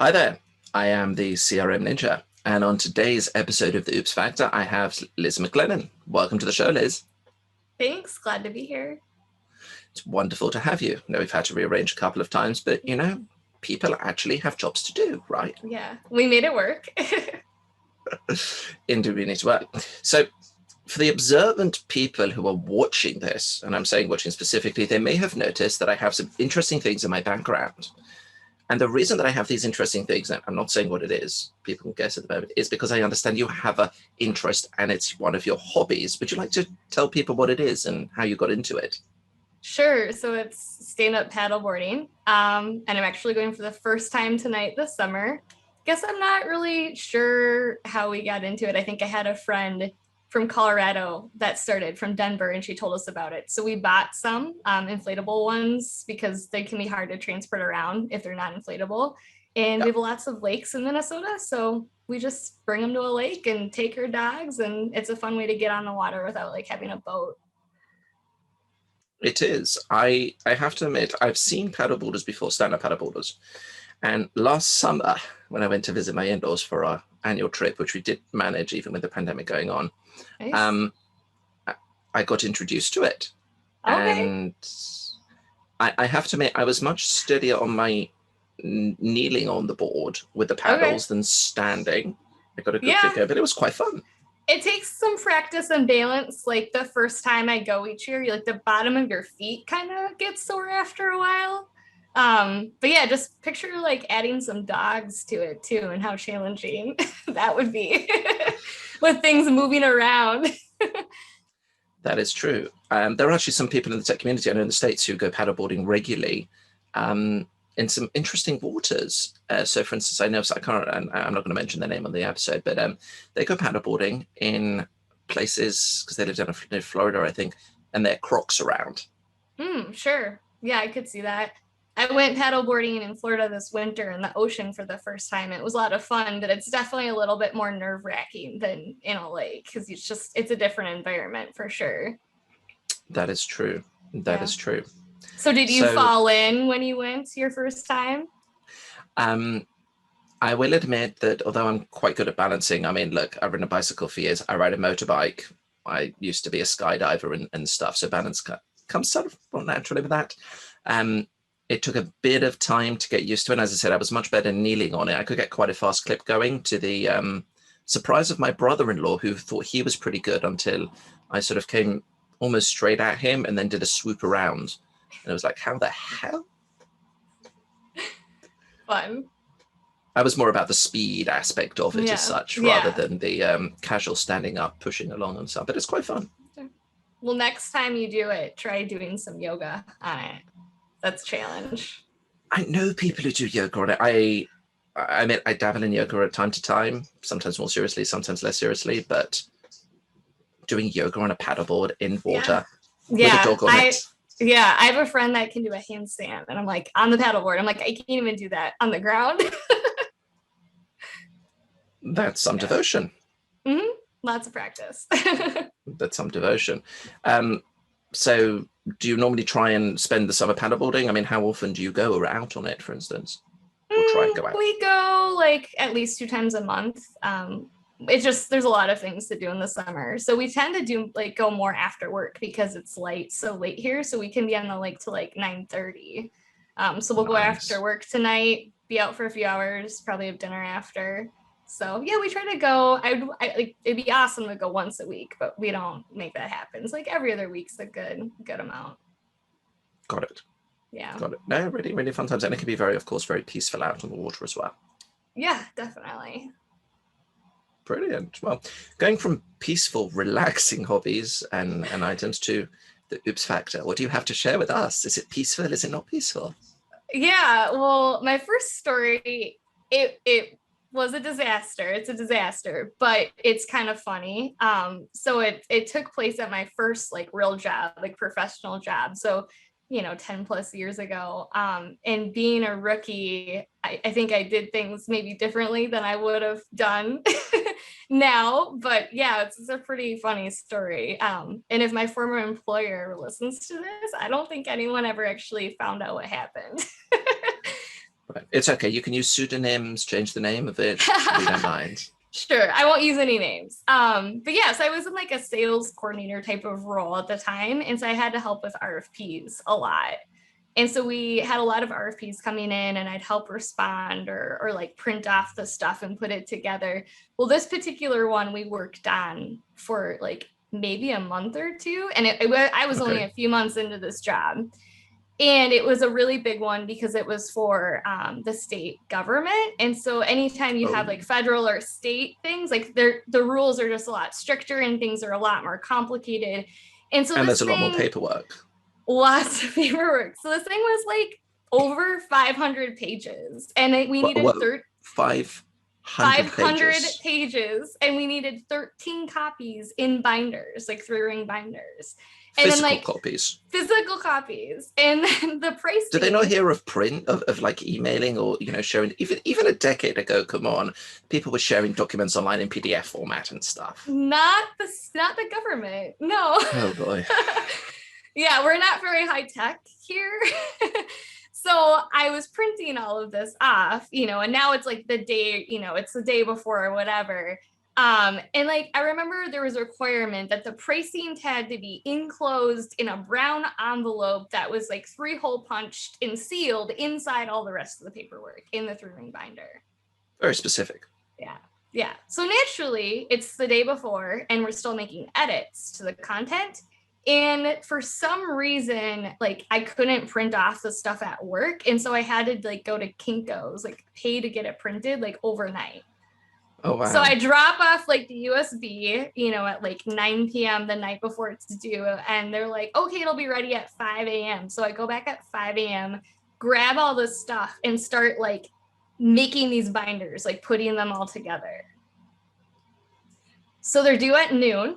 Hi there, I am the CRM Ninja, and on today's episode of the Oops Factor, I have Liz McGlennen. Welcome to the show, Liz. Thanks, glad to be here. It's wonderful to have you. I know we've had to rearrange a couple of times, but people actually have jobs to do, right? Yeah, we made it work. Indeed, as well. So, for the observant people who are watching this, and I'm saying watching specifically, they may have noticed that I have some interesting things in my background. And the reason that I have these interesting things, and I'm not saying what it is, people can guess at the moment, is because I understand you have an interest and it's one of your hobbies. Would you like to tell people what it is and how you got into it? Sure. So it's stand-up paddleboarding. And I'm actually going for the first time tonight this summer. Guess I'm not really sure how we got into it. I think I had a friend from Colorado that started from Denver and she told us about it. So we bought some inflatable ones because they can be hard to transport around if they're not inflatable. And we have lots of lakes in Minnesota. So we just bring them to a lake and take our dogs. And it's a fun way to get on the water without like having a boat. It is. I have to admit, I've seen paddleboarders before, stand-up paddleboarders. And last summer, when I went to visit my in-laws for our annual trip, which we did manage even with the pandemic going on, nice. I got introduced to it. Okay. And I have to admit, I was much steadier on my kneeling on the board with the paddles than standing. I got a good kick, but it was quite fun. It takes some practice and balance. Like the first time I go each year, like the bottom of your feet kind of gets sore after a while. But yeah, just picture like adding some dogs to it too and how challenging that would be with things moving around. That is true. There are actually some people in the tech community, I know in the States, who go paddleboarding regularly in some interesting waters. So for instance, I know, I'm not going to mention their name on the episode, but they go paddleboarding in places, because they live down in Florida, I think, and they're Crocs around. Sure. Yeah, I could see that. I went paddleboarding in Florida this winter in the ocean for the first time. It was a lot of fun, but it's definitely a little bit more nerve-wracking than in a lake because it's a different environment for sure. That is true. That is true. So did you fall in when you went your first time? I will admit that although I'm quite good at balancing, I mean, look, I've ridden a bicycle for years. I ride a motorbike. I used to be a skydiver and stuff. So balance comes sort of naturally with that. It took a bit of time to get used to it. And as I said, I was much better kneeling on it. I could get quite a fast clip going, to the surprise of my brother-in-law, who thought he was pretty good until I sort of came almost straight at him and then did a swoop around. And it was like, how the hell? Fun. I was more about the speed aspect of it as such, rather than the casual standing up, pushing along and stuff. But it's quite fun. Well, next time you do it, try doing some yoga on it. That's a challenge. I know people who do yoga on it. I mean, I dabble in yoga at time to time, sometimes more seriously, sometimes less seriously, but doing yoga on a paddleboard in water with a dog on it. Yeah, I have a friend that can do a handstand, and I'm like, on the paddleboard, I'm like, I can't even do that on the ground. That's some devotion. Mm-hmm. Lots of practice. That's some devotion. So do you normally try and spend the summer paddleboarding? I mean, how often do you go out on it, for instance? Or try and go out? We go like at least 2 times a month. It's just, there's a lot of things to do in the summer. So we tend to do like go more after work because it's so late here. So we can be on the lake till like 9:30. So we'll go after work tonight, be out for a few hours, probably have dinner after. So yeah, we try to go. It'd be awesome to go once a week, but we don't make that happen. It's like every other week's a good amount. Got it. Yeah. Got it. No, really, really fun times. And it can be very peaceful out on the water as well. Yeah, definitely. Brilliant. Well, going from peaceful, relaxing hobbies and items to the Oops Factor, what do you have to share with us? Is it peaceful? Is it not peaceful? Yeah, well, my first story, it was a disaster. It's a disaster, but it's kind of funny. So it took place at my first like real job, like professional job. So, 10 plus years ago. And being a rookie, I think I did things maybe differently than I would have done now, but yeah, it's a pretty funny story. And if my former employer listens to this, I don't think anyone ever actually found out what happened. Right. It's okay. You can use pseudonyms, change the name of it. We don't mind. Sure, I won't use any names. But yeah, so I was in like a sales coordinator type of role at the time. And so I had to help with RFPs a lot. And so we had a lot of RFPs coming in and I'd help respond or like print off the stuff and put it together. Well, this particular one we worked on for like maybe a month or two. And I was only a few months into this job. And it was a really big one because it was for the state government. And so anytime you have like federal or state things, like the rules are just a lot stricter and things are a lot more complicated. And so there's a lot more paperwork. Lots of paperwork. So this thing was like over 500 pages. And we needed 500 pages. And we needed 13 copies in binders, like 3-ring binders. And physical then like copies. Physical copies. And then the price. Did they not hear of print, of like emailing or, you know, sharing? Even a decade ago, come on, people were sharing documents online in PDF format and stuff. Not the government. No. Oh boy. Yeah, we're not very high tech here. So I was printing all of this off, you know, and now it's like the day, you know, it's the day before or whatever. And like, I remember there was a requirement that the pricing had to be enclosed in a brown envelope that was like 3-hole punched and sealed inside all the rest of the paperwork in the 3-ring binder. Very specific. Yeah. Yeah. So naturally it's the day before and we're still making edits to the content. And for some reason, like I couldn't print off the stuff at work. And so I had to like go to Kinko's, like pay to get it printed like overnight. Oh, wow. So I drop off like the USB, you know, at like 9 p.m. the night before it's due. And they're like, okay, it'll be ready at 5 a.m. So I go back at 5 a.m., grab all this stuff and start like making these binders, like putting them all together. So they're due at noon.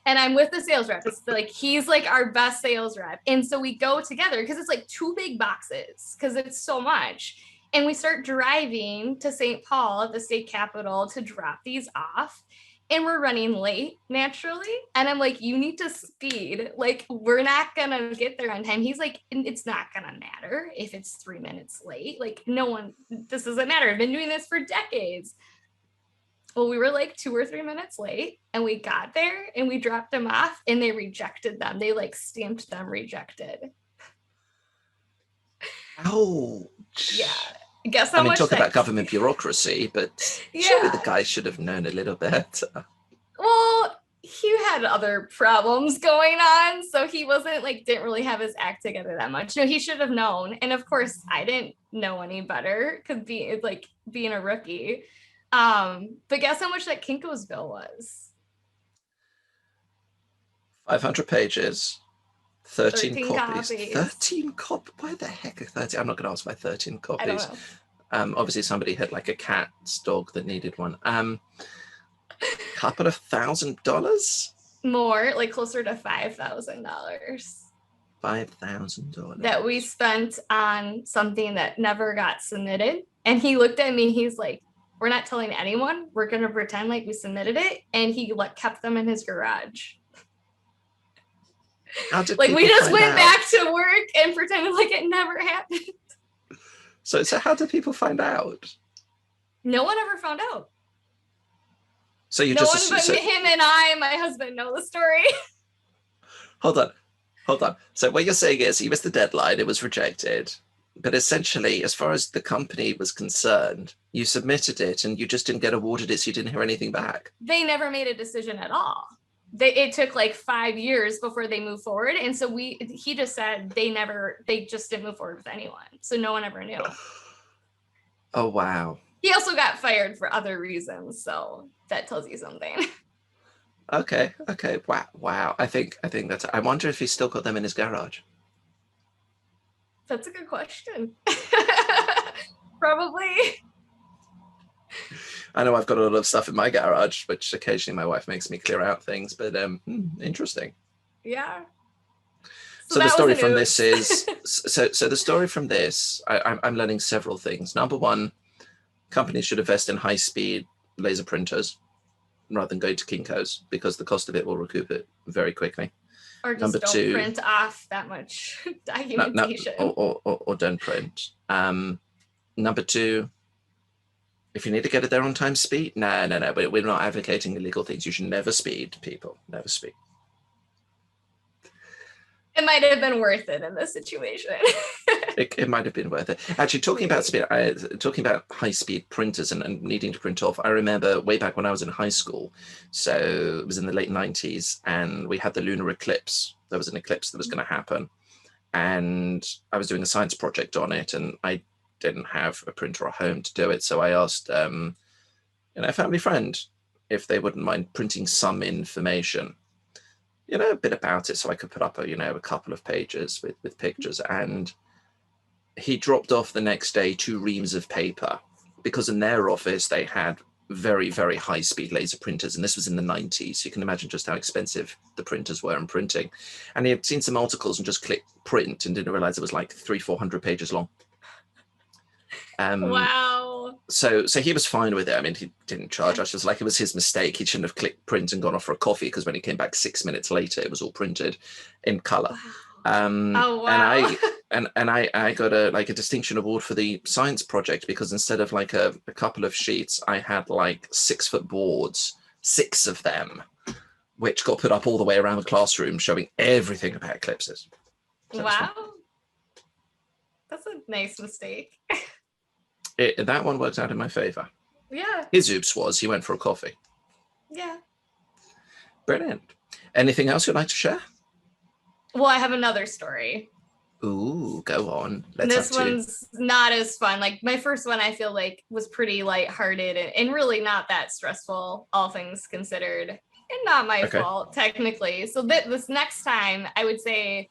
And I'm with the sales rep. It's like, he's like our best sales rep. And so we go together because it's like 2 big boxes because it's so much. And we start driving to St. Paul, the state capitol, to drop these off. And we're running late, naturally. And I'm like, you need to speed. Like, we're not going to get there on time. He's like, it's not going to matter if it's 3 minutes late. Like, this doesn't matter. I've been doing this for decades. Well, we were like 2 or 3 minutes late and we got there and we dropped them off and they rejected them. They like stamped them rejected. Oh, yeah. Guess how I mean, much talk about government bureaucracy, but surely the guy should have known a little bit. Well, he had other problems going on. So he didn't really have his act together that much. No, he should have known. And of course I didn't know any better because being a rookie. But guess how much that Kinko's bill was? 500 pages, 13 copies. 13 copies? Why the heck are 13? I'm not going to ask why 13 copies. I don't know. Obviously somebody had like a cat's dog that needed one. Couple of $1,000? More, like closer to $5,000. $5,000 that we spent on something that never got submitted. And he looked at me, he's like, we're not telling anyone. We're going to pretend like we submitted it. And he kept them in his garage. Like we just went back to work and pretended like it never happened. So how do people find out? No one ever found out. So you no one but him and my husband, know the story. Hold on. So what you're saying is he missed the deadline, it was rejected. But essentially, as far as the company was concerned, you submitted it and you just didn't get awarded it, so you didn't hear anything back. They never made a decision at all. It took like 5 years before they moved forward. And so he just said they just didn't move forward with anyone. So no one ever knew. Oh, wow. He also got fired for other reasons. So that tells you something. Okay. Wow. I think that's, I wonder if he's still got them in his garage. That's a good question. Probably. I know I've got a lot of stuff in my garage, which occasionally my wife makes me clear out things, but interesting. Yeah. So the story from this is, so the story from this, I'm learning several things. Number one, companies should invest in high-speed laser printers rather than going to Kinko's because the cost of it will recoup it very quickly. Or Number just don't two, print off that much documentation. or don't print. Number two, if you need to get it there on time, speed. No. We're not advocating illegal things. You should never speed, people. Never speed. It might have been worth it in this situation. It might have been worth it. Actually, talking about speed, talking about high-speed printers and needing to print off, I remember way back when I was in high school, so it was in the late 90s, and we had the lunar eclipse. There was an eclipse that was going to happen, and I was doing a science project on it, and I didn't have a printer at home to do it, so I asked a family friend if they wouldn't mind printing some information, a bit about it, so I could put up a couple of pages with pictures. And he dropped off the next day 2 reams of paper, because in their office they had very, very high speed laser printers, and this was in the 90s, so you can imagine just how expensive the printers were in printing. And he had seen some articles and just clicked print and didn't realize it was like 300-400 pages long. Wow. So he was fine with it. I mean, he didn't charge us. Just like, it was his mistake. He shouldn't have clicked print and gone off for a coffee, because when he came back 6 minutes later, it was all printed in color. Wow. Oh, wow. And I got a distinction award for the science project, because instead of like a couple of sheets, I had like 6-foot boards, 6 of them, which got put up all the way around the classroom, showing everything about eclipses. So wow. That's a nice mistake. That one worked out in my favor. Yeah. His oops was he went for a coffee. Yeah. Brilliant. Anything else you'd like to share? Well, I have another story. Ooh, go on. This one's not as fun. Like, my first one, I feel like, was pretty lighthearted and really not that stressful, all things considered, and not my fault, technically. So this next time, I would say,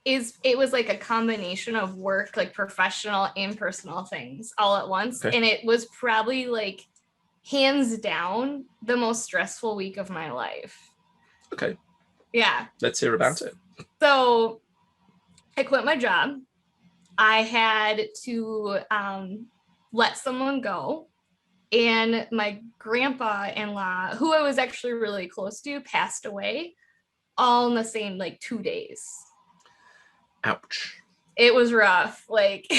it was like a combination of work, like professional and personal things all at once. And it was probably like hands down the most stressful week of my life. Okay. Yeah. Let's hear about it. So I quit my job. I had to let someone go. And my grandpa-in-law, who I was actually really close to, passed away all in the same like 2 days. Ouch. It was rough. Like,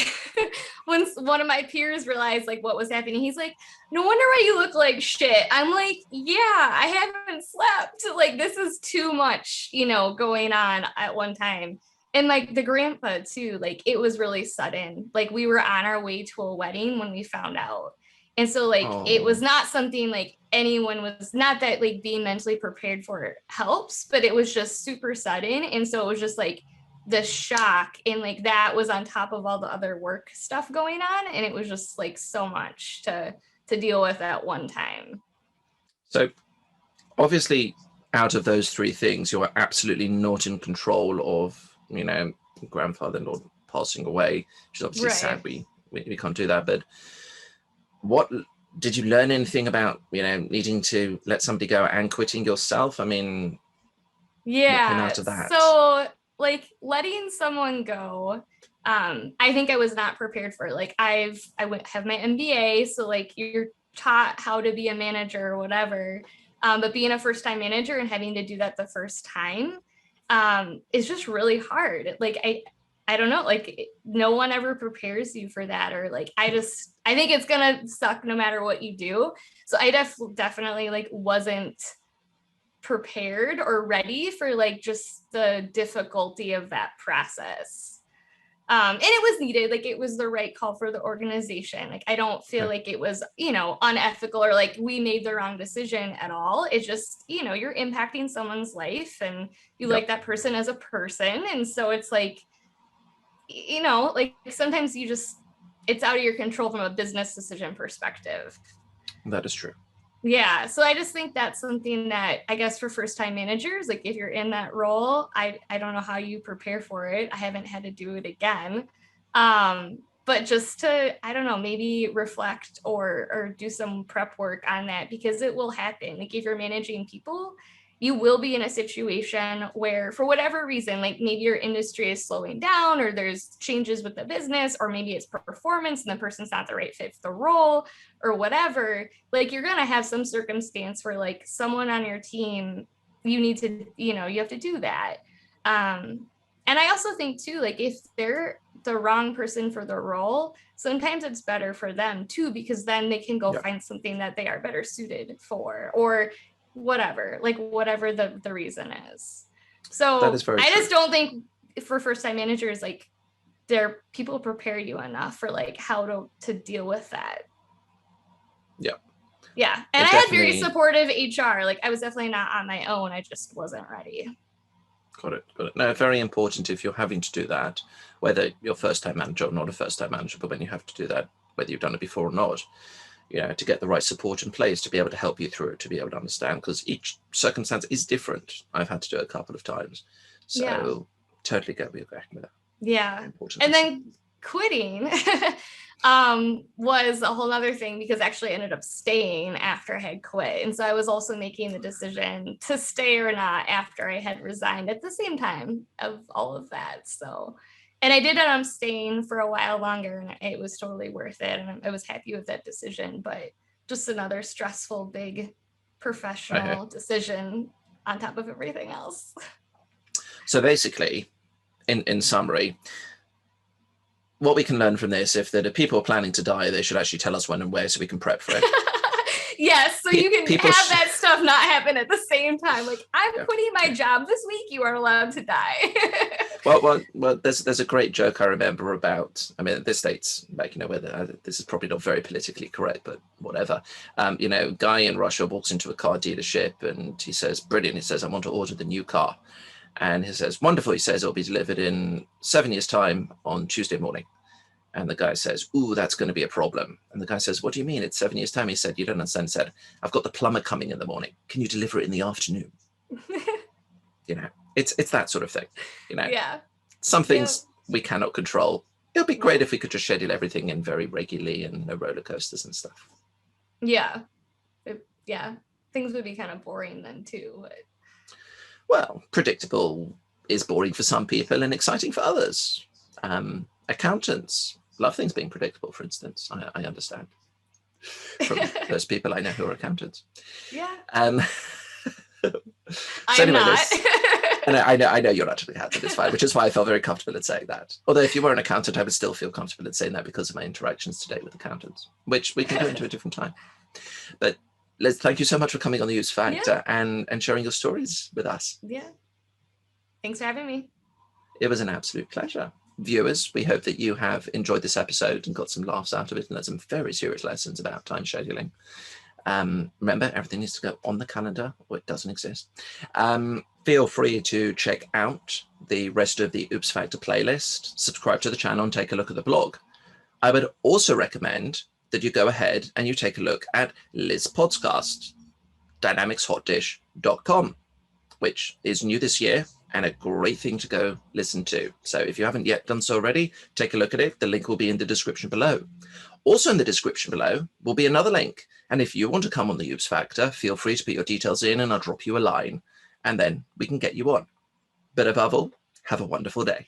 when one of my peers realized like what was happening, he's like, no wonder why you look like shit. I'm like, yeah, I haven't slept. Like, this is too much, going on at one time. And like the grandpa too, like, it was really sudden. Like, we were on our way to a wedding when we found out. And so like, It was not something like anyone was, not that like being mentally prepared for it helps, but it was just super sudden. And so it was just like, the shock, and like that was on top of all the other work stuff going on, and it was just like so much to deal with at one time. So obviously, out of those 3 things, you're absolutely not in control of, grandfather-in-law passing away, which is obviously sad. We can't do that. But what did you learn anything about, needing to let somebody go and quitting yourself? I mean, what came out of that? So like, letting someone go, I think I was not prepared for it. Like, I have my MBA, so like, you're taught how to be a manager or whatever, but being a first-time manager and having to do that the first time is just really hard. Like, I don't know, like, no one ever prepares you for that, or like, I think it's gonna suck no matter what you do. So I definitely like wasn't prepared or ready for like just the difficulty of that process. And it was needed. Like, it was the right call for the organization. Like, I don't feel like it was, unethical or like we made the wrong decision at all. It's just, you're impacting someone's life, and you like that person as a person. And so it's like, like sometimes it's out of your control from a business decision perspective. That is true. Yeah. So I just think that's something that, I guess, for first-time managers, like, if you're in that role, I don't know how you prepare for it. I haven't had to do it again. But just to, I don't know, maybe reflect or do some prep work on that, because it will happen. Like, if you're managing people, you will be in a situation where, for whatever reason, like maybe your industry is slowing down, or there's changes with the business, or maybe it's performance and the person's not the right fit for the role, or whatever. Like, you're going to have some circumstance where like someone on your team, you need to, you have to do that. And I also think too, like if they're the wrong person for the role, sometimes it's better for them too, because then they can go find something that they are better suited for, or whatever, like whatever the reason is. So That is very I true. just don't think for first time managers, like people prepare you enough for like how to deal with that. Yeah. And I had very supportive HR. Like I was definitely not on my own. I just wasn't ready. Got it. No, very important if you're having to do that, whether you're first-time manager or not a first-time manager, but when you have to do that, whether you've done it before or not, to get the right support in place to be able to help you through it, to be able to understand, because each circumstance is different. I've had to do it a couple of times. So totally get where you're going with that. Yeah. And then quitting was a whole other thing, because actually I ended up staying after I had quit. And so I was also making the decision to stay or not after I had resigned at the same time of all of that. So, and I did end up staying for a while longer, and it was totally worth it. And I was happy with that decision, but just another stressful, big professional decision on top of everything else. So basically, in summary, what we can learn from this, if there are people planning to die, they should actually tell us when and where so we can prep for it. Yes, so you can have that stuff not happen at the same time. Like, I'm quitting my job this week, you are allowed to die. well, there's a great joke I remember about, I mean, this states, like, whether this is probably not very politically correct, but whatever. Guy in Russia walks into a car dealership and he says, brilliant, he says, I want to order the new car. And he says, wonderful. He says, it'll be delivered in 7 years' time on Tuesday morning. And the guy says, ooh, that's going to be a problem. And the guy says, what do you mean? It's 7 years' time. He said, you don't understand. He said, I've got the plumber coming in the morning. Can you deliver it in the afternoon? It's that sort of thing. Some things we cannot control. It would be great if we could just schedule everything in very regularly and no roller coasters and stuff. Yeah. Things would be kind of boring then too. But... Well, predictable is boring for some people and exciting for others. Accountants love things being predictable, for instance. I understand from those people I know who are accountants. Yeah. I'm not. And I know you're not an accountant, it's fine, which is why I felt very comfortable in saying that. Although if you were an accountant, I would still feel comfortable in saying that because of my interactions today with accountants, which we can go into a different time. But Liz, thank you so much for coming on the Use Factor and sharing your stories with us. Yeah. Thanks for having me. It was an absolute pleasure. Viewers, we hope that you have enjoyed this episode and got some laughs out of it and learned some very serious lessons about time scheduling. Remember, everything needs to go on the calendar, or it doesn't exist. Feel free to check out the rest of the Oops Factor playlist, subscribe to the channel and take a look at the blog. I would also recommend that you go ahead and you take a look at Liz Podcast, dynamicshotdish.com, which is new this year and a great thing to go listen to. So if you haven't yet done so already, take a look at it. The link will be in the description below. Also in the description below will be another link. And if you want to come on the Oops Factor, feel free to put your details in and I'll drop you a line and then we can get you on. But above all, have a wonderful day.